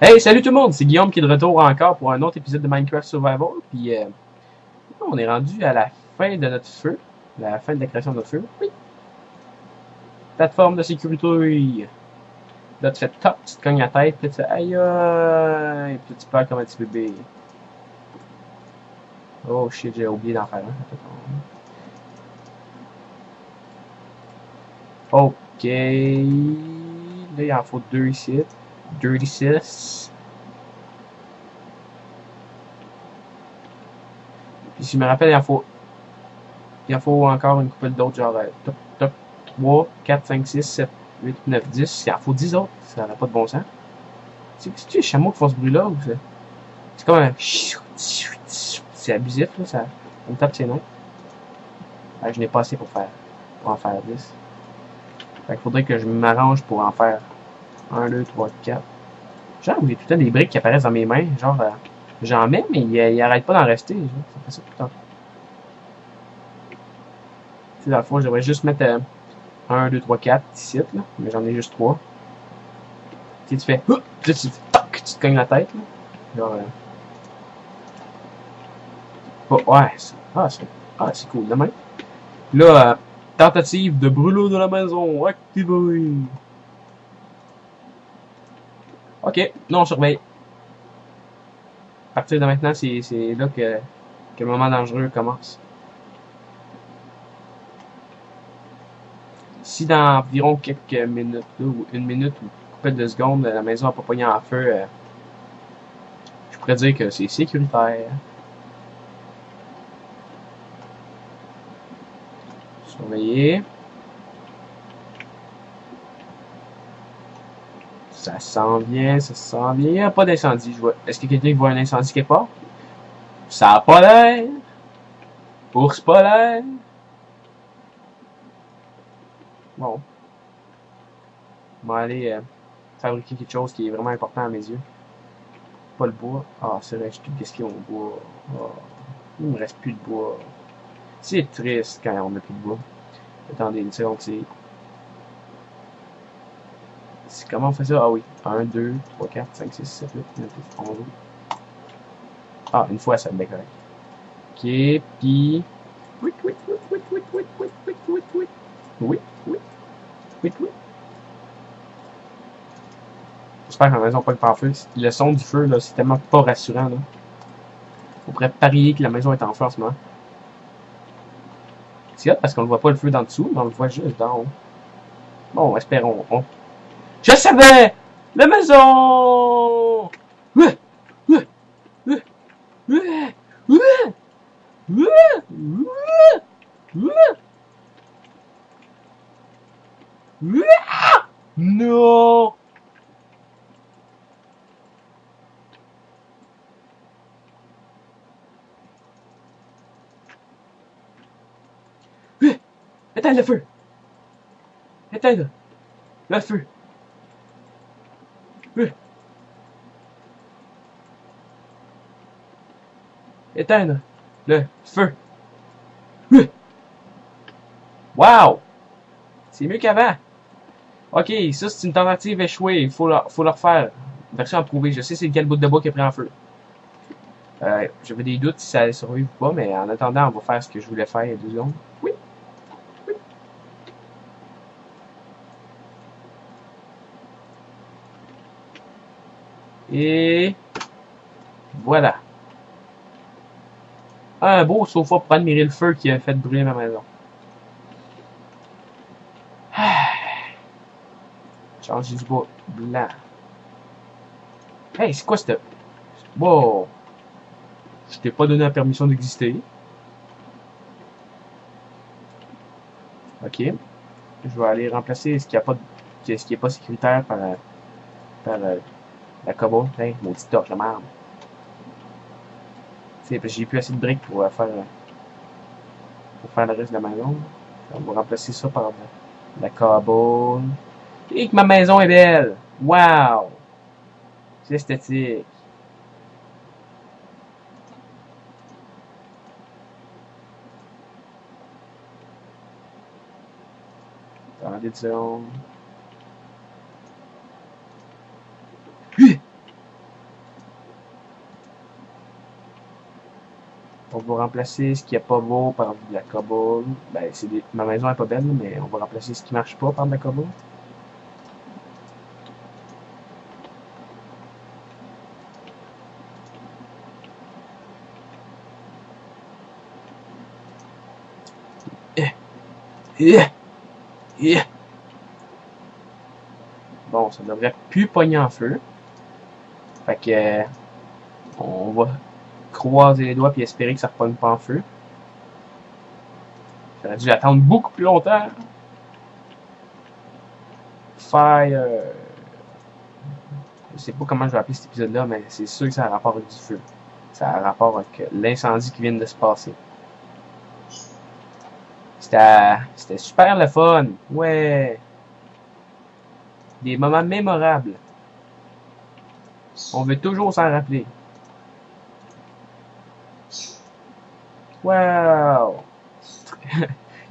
Hey, salut tout le monde, c'est Guillaume qui est de retour encore pour un autre épisode de Minecraft Survival. Puis on est rendu à la fin de notre feu, la fin de la création de notre feu. Oui. Plateforme de sécurité. Là, tu fais top, tu te cognes la tête, puis tu fais aïe aïe, puis tu pleures comme un petit bébé. Oh shit, j'ai oublié d'en faire un. Ok. Là, il en faut deux ici. Deux ici. Puis si je me rappelle, il en faut encore une couple d'autres, genre top 3, 4, 5, 6, 7, 8, 9, 10. Il en faut 10 autres. Ça n'a pas de bon sens. C'est-tu les chameaux qui font ce bruit-là ou c'est comme un. C'est abusif, là. Ça me tape ses noms. Ah, je n'ai pas assez pour en faire 10. Fait qu'il faudrait que je m'arrange pour en faire un, 2, 3, 4. Genre, j'ai tout le temps des briques qui apparaissent dans mes mains. Genre, j'en mets, mais il arrête pas d'en rester. Genre. Ça fait ça tout le temps. Tu sais, dans le fond, je devrais juste mettre 1, 2, 3, 4 ici, là. Mais j'en ai juste 3. Tu sais, tu fais. Tu toc, tu te cognes la tête, là. Genre, ouais, c'est cool, demain. Là, tentative de brûlot de la maison activée. Ok, non, on surveille. À partir de maintenant, c'est là que le moment dangereux commence. Si dans environ quelques minutes, là, ou une minute ou une couple de secondes, la maison n'a pas pogné en feu, je pourrais dire que c'est sécuritaire. Surveiller. Ça sent bien, ça sent bien. Il n'y a pas d'incendie. Est-ce que quelqu'un voit un incendie quelque part? Ça a pas l'air. Ours polaire. Bon, on va aller fabriquer quelque chose qui est vraiment important à mes yeux. Pas le bois. Ah, c'est vrai, j'ai tout gaspillé mon bois. Ah, il me reste plus de bois. C'est triste quand on n'a plus de bois. Attendez une seconde, comment on fait ça? Ah oui. Un, 2, 3, 4, 5, 6, 7, 8, 9, 10, 11. Ah, une fois, ça me met correct. Ok, puis. Oui, oui, oui, oui, oui, oui, oui, oui, oui, oui. Oui, oui, oui, oui. J'espère que la maison pas le feu. Le son du feu, là, c'est tellement pas rassurant, là. On pourrait parier que la maison est en feu en ce moment. C'est hot parce qu'on ne voit pas le feu d'en dessous, mais on le voit juste d'en haut. Bon, espérons. Je savais! La maison! Ouais, ouais, ouais, ouais, ouais, ouais, ouais, ouais, ouais. Non! Ouais, éteins le feu! Éteins le feu! Ouais, éteindre le feu! Ouais. Wow! C'est mieux qu'avant! Ok, ça c'est une tentative échouée. Il faut le refaire. Version approuvée. Je sais c'est quel bout de bois qui a pris en feu. J'avais des doutes si ça allait survivre ou pas, mais en attendant, on va faire ce que je voulais faire il y a 2 secondes. Oui, oui. Et voilà. Un beau sofa pour admirer le feu qui a fait brûler ma maison. Changer du bois blanc. Hey, c'est quoi cette. Wow! Je t'ai pas donné la permission d'exister. Ok. Je vais aller remplacer ce qui est pas sécuritaire par la cobble. Hey, maudit torche de merde. J'ai plus assez de briques pour faire le reste de la maison. On va remplacer ça par la cobble. Et que ma maison est belle! Wow! C'est esthétique. Attendez une seconde. on va remplacer ce qui est pas beau par de la cobble. Ben, ma maison est pas belle, mais on va remplacer ce qui marche pas par de la cobble. Bon, ça devrait plus pogner en feu. Fait que on va croiser les doigts et espérer que ça ne repogne pas en feu. J'aurais dû attendre beaucoup plus longtemps. Fire. Je sais pas comment je vais appeler cet épisode-là, mais c'est sûr que ça a rapport avec du feu. Ça a rapport avec l'incendie qui vient de se passer. C'était super le fun. Ouais. Des moments mémorables. On veut toujours s'en rappeler. Wow!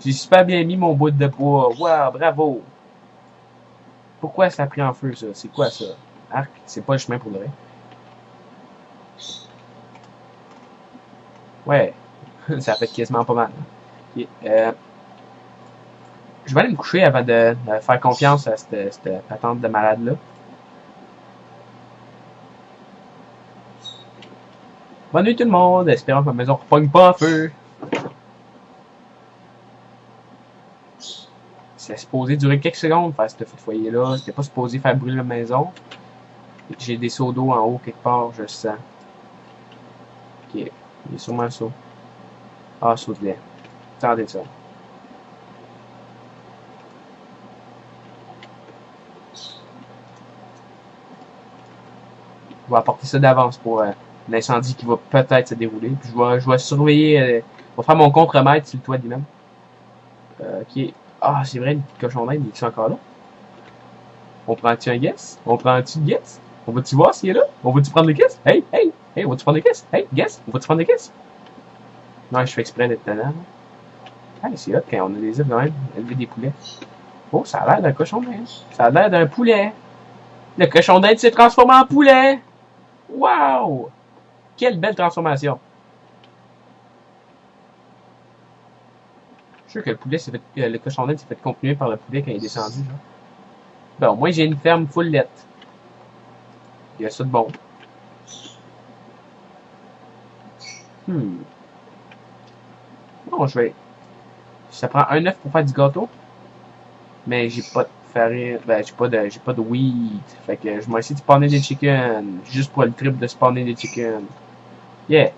J'ai super bien mis mon bout de bois. Wow, bravo! Pourquoi ça a pris en feu, ça? C'est quoi, ça? Arc, c'est pas le chemin pour le vrai. Ouais. Ça fait quasiment pas mal. Okay. Je vais aller me coucher avant de faire confiance à cette patente de malade-là. Bonne nuit tout le monde, espérons que ma maison ne repogne pas en feu. C'est supposé durer quelques secondes faire ce feu de foyer-là. C'était pas supposé faire brûler la maison. J'ai des seaux d'eau en haut quelque part, je sens. Ok, il y a sûrement un seau. Ah, seau de lait. Attendez ça. Je vais apporter ça d'avance pour l'incendie qui va peut-être se dérouler. Puis je vais surveiller, je vais faire mon contre-mètre sur le toit lui-même. Ok. Ah, c'est vrai, une petite cochon d'Inde, il est encore là? On prend-tu un guess? On prend-tu une guess? On va-tu voir s'il est là? On va-tu prendre le guess? Hey, hey, hey, on va-tu prendre le guess? Hey, guess? On va-tu prendre le guess? Non, je fais exprès d'être tannant. Hey, c'est hot quand on a des œufs quand même, élever des poulets. Oh, ça a l'air d'un cochon d'Inde. Ça a l'air d'un poulet. Le cochon d'Inde s'est transformé en poulet! Wow! Quelle belle transformation! Je suis sûr que le poulet s'est fait, le cochon d'Inde s'est fait continuer par le poulet quand il est descendu, genre. Ben, au moins, j'ai une ferme full lettre. Il y a ça de bon. Bon, je vais. Ça prend un œuf pour faire du gâteau. Mais j'ai pas de farine. Ben, j'ai pas de weed. Fait que je vais essayer de spawner des chickens. Juste pour le trip de spawner des chickens. Yeah!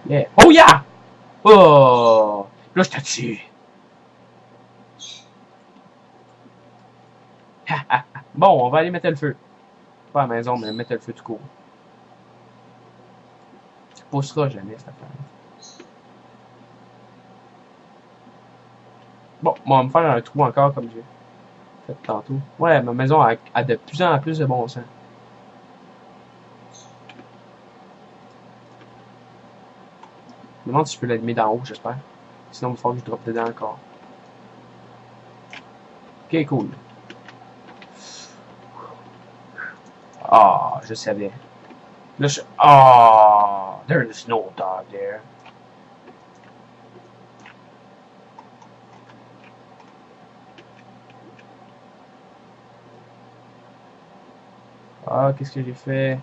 Yeah! Oh yeah! Oh! Là, je te tue. Bon, on va aller mettre le feu. Pas à la maison, mais mettre le feu tout court. Tu pousseras jamais, cette affaire. Bon, on va me faire un trou encore comme j'ai fait tantôt. Ouais, ma maison a de plus en plus de bon sens. Je me demande si je peux l'allumer d'en haut, j'espère. Sinon, il va falloir que je drop dedans encore. Ok, cool. Ah, je savais. Là, ah, there's no dog there. Ah, qu'est-ce que j'ai fait?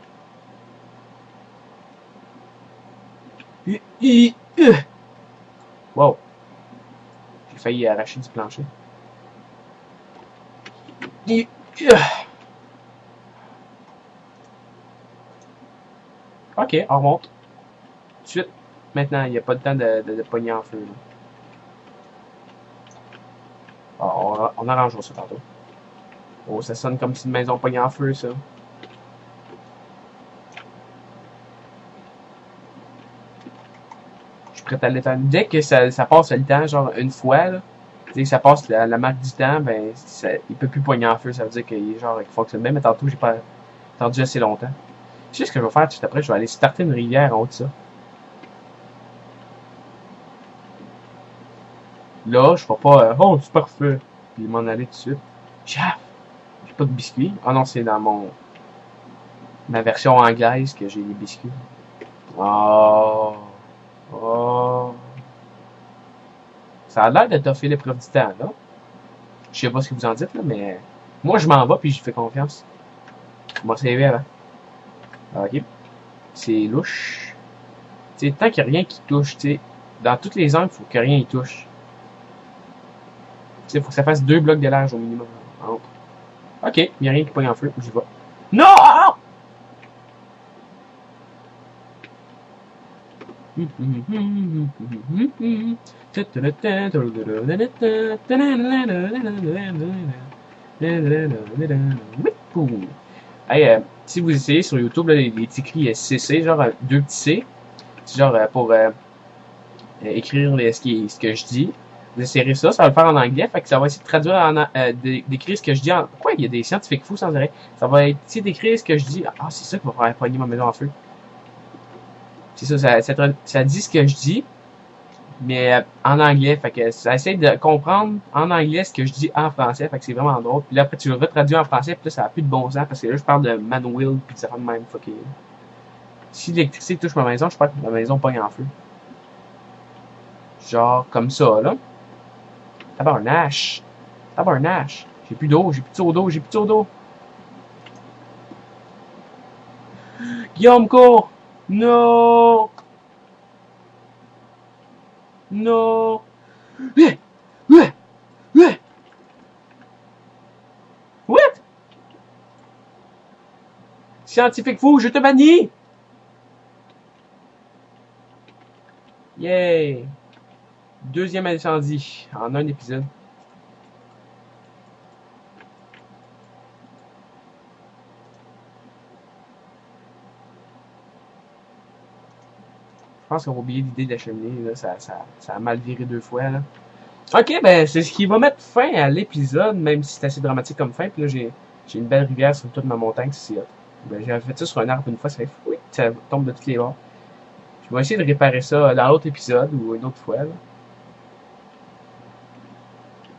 Wow. J'ai failli arracher du plancher. Ok, on remonte. Tout de suite. Maintenant, il n'y a pas de temps de pogner en feu. Ah, on arrangera ça tantôt. Oh, ça sonne comme si une maison pognait en feu, ça. Je suis prêt à l'éteindre. Dès que ça passe le temps, genre une fois, là, dès que ça passe la marque du temps, ben, il peut plus pogner en feu. Ça veut dire qu'il fonctionne bien, mais tantôt, j'ai pas attendu assez longtemps. Tu sais ce que je vais faire tout après? Je vais aller starter une rivière en haut de ça. Là, je ferai pas oh, c'est parfait. Puis m'en aller tout de suite. Chaf! J'ai pas de biscuits. Ah non, c'est dans ma version anglaise que j'ai les biscuits. Oh! Oh. Ça a l'air de toffer l'épreuve du temps, là. Je sais pas ce que vous en dites, là, mais moi, je m'en vais puis je fais confiance. Je m'en servi avant. Ok. C'est louche. Tu sais, tant qu'il n'y a rien qui touche, tu sais, dans toutes les angles, il faut que rien y touche. Tu sais, il faut que ça fasse 2 blocs de large au minimum. Entre. Ok, il n'y a rien qui pogne en feu, j'y vais. Non! Hey, si vous essayez sur YouTube, là, les petits cris CC, genre 2 petits C, c'est genre pour écrire ce que je dis. Vous essayerez ça, ça va le faire en anglais, fait que ça va essayer de traduire d'écrire ce que je dis en... Quoi, il y a des scientifiques fous sans arrêt. Ça va essayer d'écrire ce que je dis. Ah, c'est ça qui va faire pogner ma maison en feu. C'est ça dit ce que je dis, mais en anglais. Fait que ça essaie de comprendre en anglais ce que je dis en français. Fait que c'est vraiment drôle. Puis là, après, tu le retraduis en français, puis là, ça a plus de bon sens, parce que là, je parle de Manuel, puis ça rend de même fucké. Si l'électricité touche ma maison, je pense que ma maison pogne en feu. Genre, comme ça, là. Tabarnache. Tabarnache. J'ai plus d'eau, j'ai plus de seau d'eau, j'ai plus de seau d'eau. Guillaume, cours! Non! Non! What? Scientifique fou, je te bannis! Yay! Deuxième incendie en un épisode. Je pense qu'on va oublier l'idée de la cheminée, là. Ça a mal viré 2 fois, là. Ok, ben, c'est ce qui va mettre fin à l'épisode, même si c'est assez dramatique comme fin. Puis là, j'ai une belle rivière sur toute ma montagne, c'est hot. Ben, j'avais fait ça sur un arbre une fois, ça fait fou, ça tombe de toutes les bords. Je vais essayer de réparer ça dans l'autre épisode ou une autre fois, là.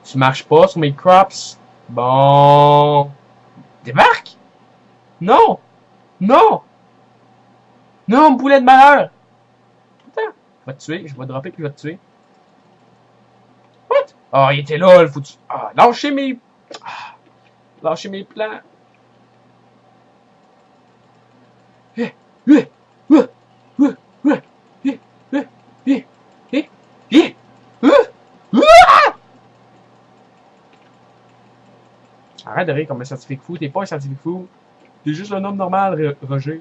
Tu marches pas sur mes crops? Bon. Débarque! Non! Non! Non, poulet de malheur! Putain! Je vais te tuer, je vais dropper puis je vais te tuer. What? Oh, il était là, le foutu. Ah, lâchez mes. Ah, lâchez mes plans. Arrête de rire comme un scientifique fou, t'es pas un scientifique fou. T'es juste un homme normal, Roger.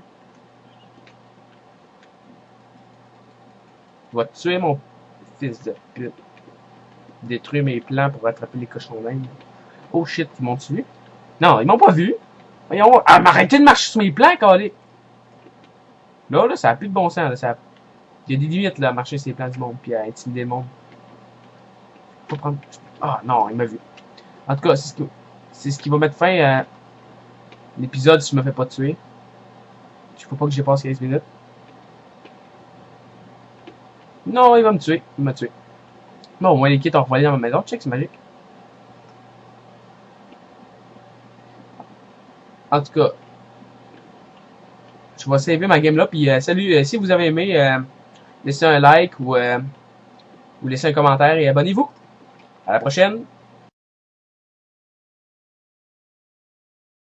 Tu vas tuer mon fils de pute. Détruire mes plans pour attraper les cochons d'Inde. Oh shit, ils m'ont tué? Non, ils m'ont pas vu. Voyons, ah, m'arrêtez de marcher sur mes plans, calé. Là, ça a plus de bon sens, là. Ça a... Il y a des limites, là, à marcher sur les plans du monde, puis à intimider le monde. Faut prendre... Ah, non, il m'a vu. En tout cas, c'est ce qui va mettre fin à l'épisode si je me fais pas tuer. Il faut pas que j'y passe 15 minutes. Non, il va me tuer. Il m'a tué. Bon, au moins les kits ont revolé dans ma maison. Check, c'est magique. En tout cas, je vais saver ma game là. Puis salut, si vous avez aimé, laissez un like ou laissez un commentaire et abonnez-vous. À la prochaine.